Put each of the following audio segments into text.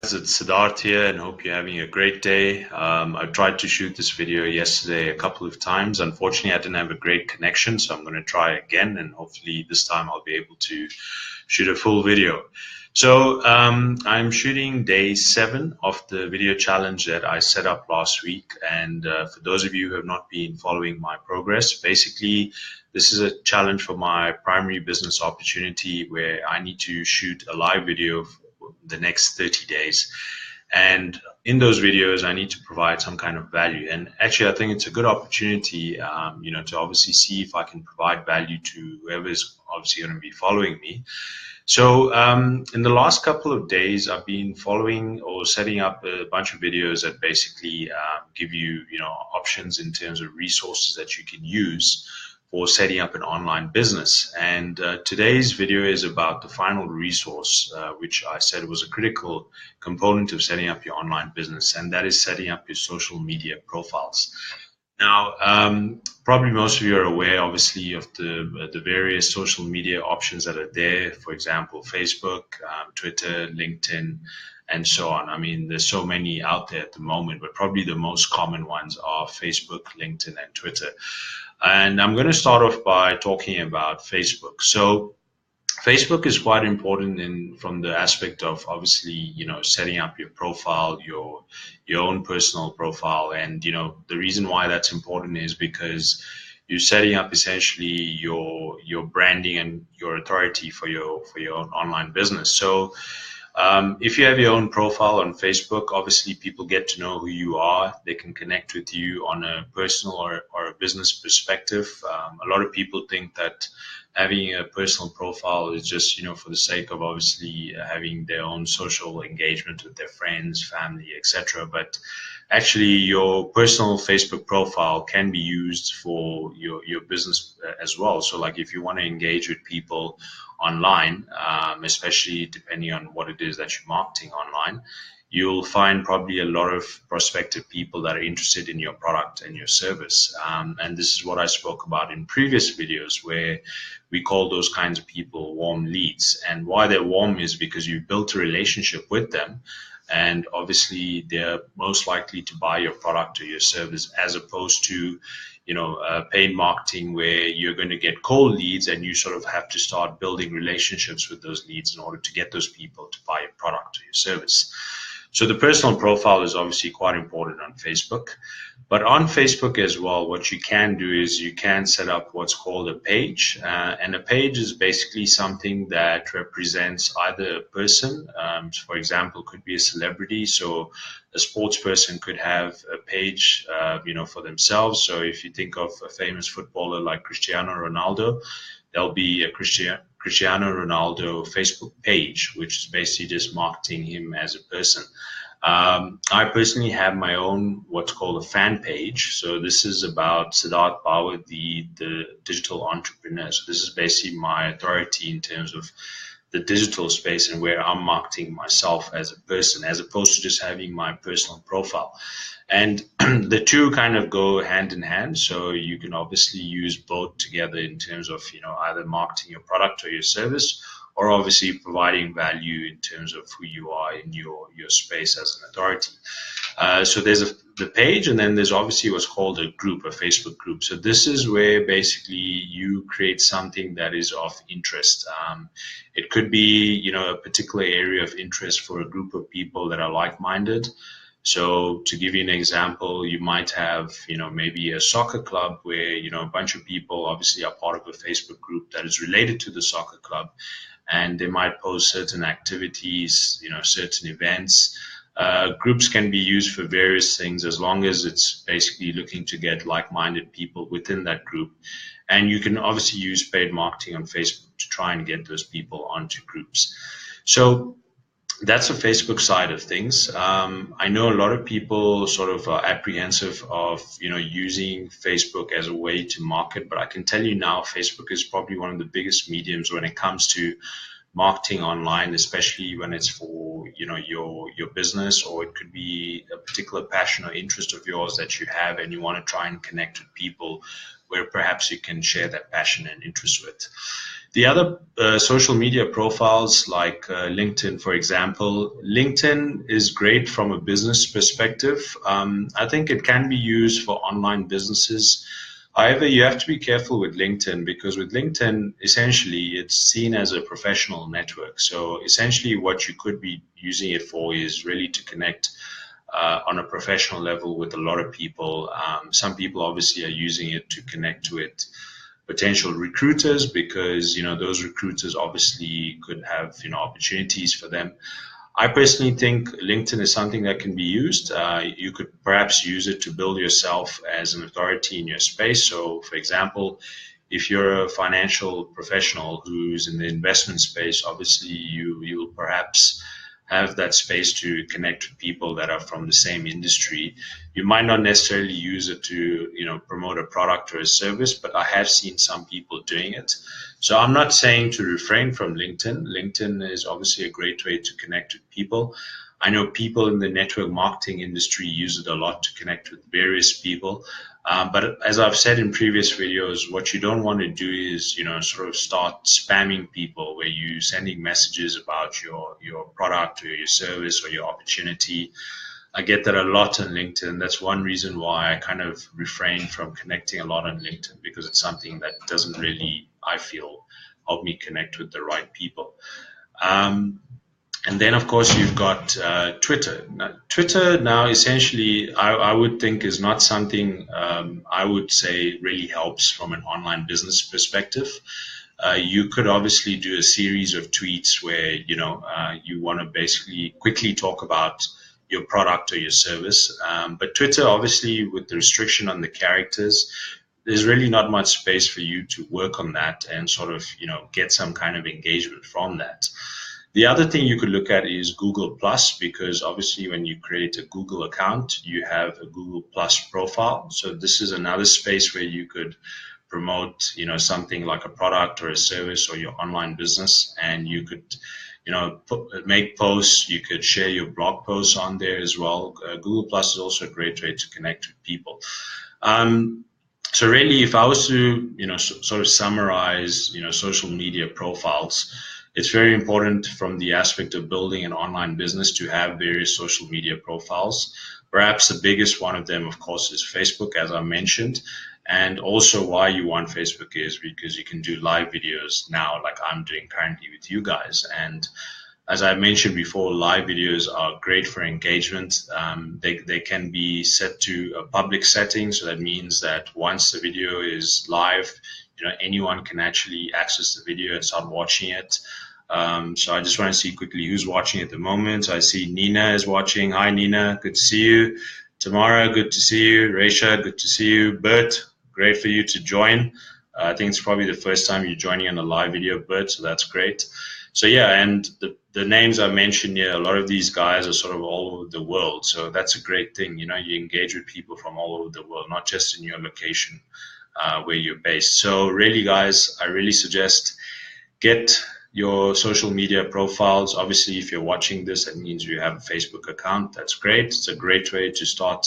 It's Siddharth here and hope you're having a great day. I tried to shoot this video yesterday a couple of times. Unfortunately, I didn't have a great connection, so I'm going to try again and hopefully this time I'll be able to shoot a full video. I'm shooting day 7 of the video challenge that I set up last week. And for those of you who have not been following my progress, basically this is a challenge for my primary business opportunity where I need to shoot a live video the next 30 days. And in those videos, I need to provide some kind of value. And actually, I think it's a good opportunity, to obviously see if I can provide value to whoever is obviously going to be following me. In the last couple of days, I've been following or setting up a bunch of videos that basically give you, options in terms of resources that you can use for setting up an online business. And today's video is about the final resource, which I said was a critical component of setting up your online business, and that is setting up your social media profiles. Now, probably most of you are aware, obviously, of the various social media options that are there. For example, Facebook, Twitter, LinkedIn, and so on. I mean, there's so many out there at the moment, but probably the most common ones are Facebook, LinkedIn, and Twitter. And I'm going to start off by talking about Facebook. So Facebook is quite important from the aspect of obviously, setting up your profile, your own personal profile. And, the reason why that's important is because you're setting up essentially your branding and your authority for your own online business. So if you have your own profile on Facebook, obviously people get to know who you are. They can connect with you on a personal or a business perspective. A lot of people think that having a personal profile is just, for the sake of obviously having their own social engagement with their friends, family, etc. But actually, your personal Facebook profile can be used for your business as well. So, like if you want to engage with people online, especially depending on what it is that you're marketing online, you'll find probably a lot of prospective people that are interested in your product and your service. And this is what I spoke about in previous videos, where we call those kinds of people warm leads. And why they're warm is because you've built a relationship with them. And obviously, they're most likely to buy your product or your service, as opposed to paid marketing, where you're going to get cold leads and you sort of have to start building relationships with those leads in order to get those people to buy your product or your service. So the personal profile is obviously quite important on Facebook. But on Facebook as well, what you can do is you can set up what's called a page. And a page is basically something that represents either a person, for example, could be a celebrity. So a sports person could have a page, for themselves. So if you think of a famous footballer like Cristiano Ronaldo, there'll be a Cristiano Ronaldo Facebook page, which is basically just marketing him as a person. I personally have my own what's called a fan page. So this is about Siddharth Bauer, the digital entrepreneur. So this is basically my authority in terms of the digital space and where I'm marketing myself as a person, as opposed to just having my personal profile. And the two kind of go hand in hand. So you can obviously use both together in terms of, either marketing your product or your service, or obviously providing value in terms of who you are in your space as an authority. So there's the page, and then there's obviously what's called a group, a Facebook group. So this is where basically you create something that is of interest. It could be, a particular area of interest for a group of people that are like-minded. So to give you an example, you might have, maybe a soccer club where, a bunch of people obviously are part of a Facebook group that is related to the soccer club, and they might post certain activities, certain events. Groups can be used for various things as long as it's basically looking to get like-minded people within that group. And you can obviously use paid marketing on Facebook to try and get those people onto groups. So that's the Facebook side of things. I know a lot of people sort of are apprehensive of, using Facebook as a way to market, but I can tell you now, Facebook is probably one of the biggest mediums when it comes to marketing online, especially when it's for your business, or it could be a particular passion or interest of yours that you have and you want to try and connect with people where perhaps you can share that passion and interest with. The other social media profiles like LinkedIn, for example. LinkedIn is great from a business perspective. I think it can be used for online businesses. However, you have to be careful with LinkedIn, because with LinkedIn, essentially, it's seen as a professional network. So essentially what you could be using it for is really to connect on a professional level with a lot of people. Some people obviously are using it to connect with potential recruiters, because those recruiters obviously could have opportunities for them. I personally think LinkedIn is something that can be used. You could perhaps use it to build yourself as an authority in your space. So, for example, if you're a financial professional who's in the investment space, obviously you'll perhaps have that space to connect with people that are from the same industry. You might not necessarily use it to, promote a product or a service, but I have seen some people doing it. So I'm not saying to refrain from LinkedIn. LinkedIn is obviously a great way to connect with people. I know people in the network marketing industry use it a lot to connect with various people. But as I've said in previous videos, what you don't want to do is, sort of start spamming people where you're sending messages about your product or your service or your opportunity. I get that a lot on LinkedIn. That's one reason why I kind of refrain from connecting a lot on LinkedIn, because it's something that doesn't really, I feel, help me connect with the right people. And then, of course, you've got Twitter. Now, Twitter now essentially, I would think, is not something I would say really helps from an online business perspective. You could obviously do a series of tweets where you want to basically quickly talk about your product or your service. But Twitter, obviously, with the restriction on the characters, there's really not much space for you to work on that and sort of get some kind of engagement from that. The other thing you could look at is Google Plus, because obviously when you create a Google account, you have a Google Plus profile. So this is another space where you could promote, something like a product or a service or your online business, and you could, make posts. You could share your blog posts on there as well. Google Plus is also a great way to connect with people. So really, if I was to, sort of summarize, social media profiles, it's very important from the aspect of building an online business to have various social media profiles. Perhaps the biggest one of them, of course, is Facebook, as I mentioned. And also why you want Facebook is because you can do live videos now, like I'm doing currently with you guys. And as I mentioned before, live videos are great for engagement. They can be set to a public setting. So that means that once the video is live, anyone can actually access the video and start watching it. So I just want to see quickly who's watching at the moment. So I see Nina is watching. Hi, Nina. Good to see you. Tamara, good to see you. Raisha, good to see you. Bert, great for you to join. I think it's probably the first time you're joining on a live video, Bert, so that's great. So yeah, and the names I mentioned here, a lot of these guys are sort of all over the world. So that's a great thing. You engage with people from all over the world, not just in your location where you're based. So really, guys, I really suggest get your social media profiles. Obviously, if you're watching this, that means you have a Facebook account. That's great. It's a great way to start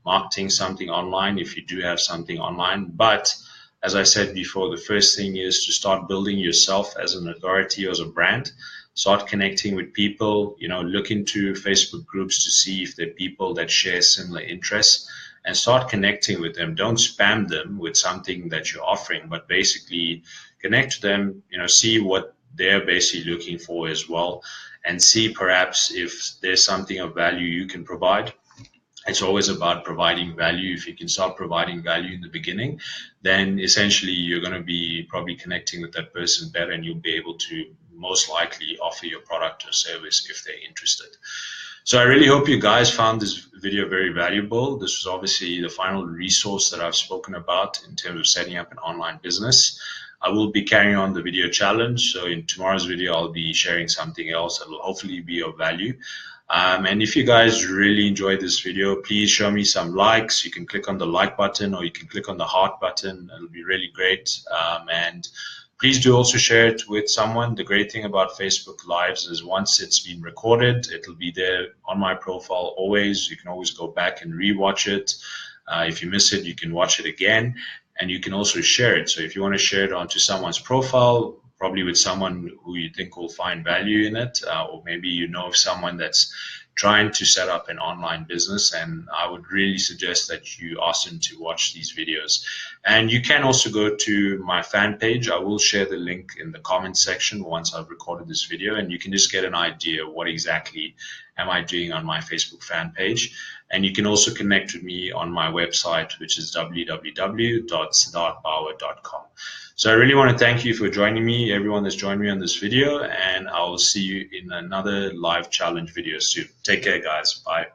marketing something online if you do have something online. But as I said before, the first thing is to start building yourself as an authority, as a brand. Start connecting with people, look into Facebook groups to see if there are people that share similar interests, and start connecting with them. Don't spam them with something that you're offering, but basically connect to them, see what they're basically looking for as well, and see perhaps if there's something of value you can provide. It's always about providing value. If you can start providing value in the beginning, then essentially you're going to be probably connecting with that person better, and you'll be able to most likely offer your product or service if they're interested. So I really hope you guys found this video very valuable. This was obviously the final resource that I've spoken about in terms of setting up an online business. I will be carrying on the video challenge. So in tomorrow's video, I'll be sharing something else that will hopefully be of value. And if you guys really enjoyed this video, please show me some likes. You can click on the like button or you can click on the heart button. It'll be really great. And Please do also share it with someone. The great thing about Facebook Lives is once it's been recorded, it'll be there on my profile always. You can always go back and rewatch it. If you miss it, you can watch it again, and you can also share it. So if you want to share it onto someone's profile, probably with someone who you think will find value in it, or maybe you know of someone that's trying to set up an online business, and I would really suggest that you ask them to watch these videos. And you can also go to my fan page. I will share the link in the comment section once I've recorded this video, and you can just get an idea what exactly am I doing on my Facebook fan page. And you can also connect with me on my website, which is www.siddharthbauer.com. So I really want to thank you for joining me, everyone that's joined me on this video, and I will see you in another live challenge video soon. Take care, guys. Bye.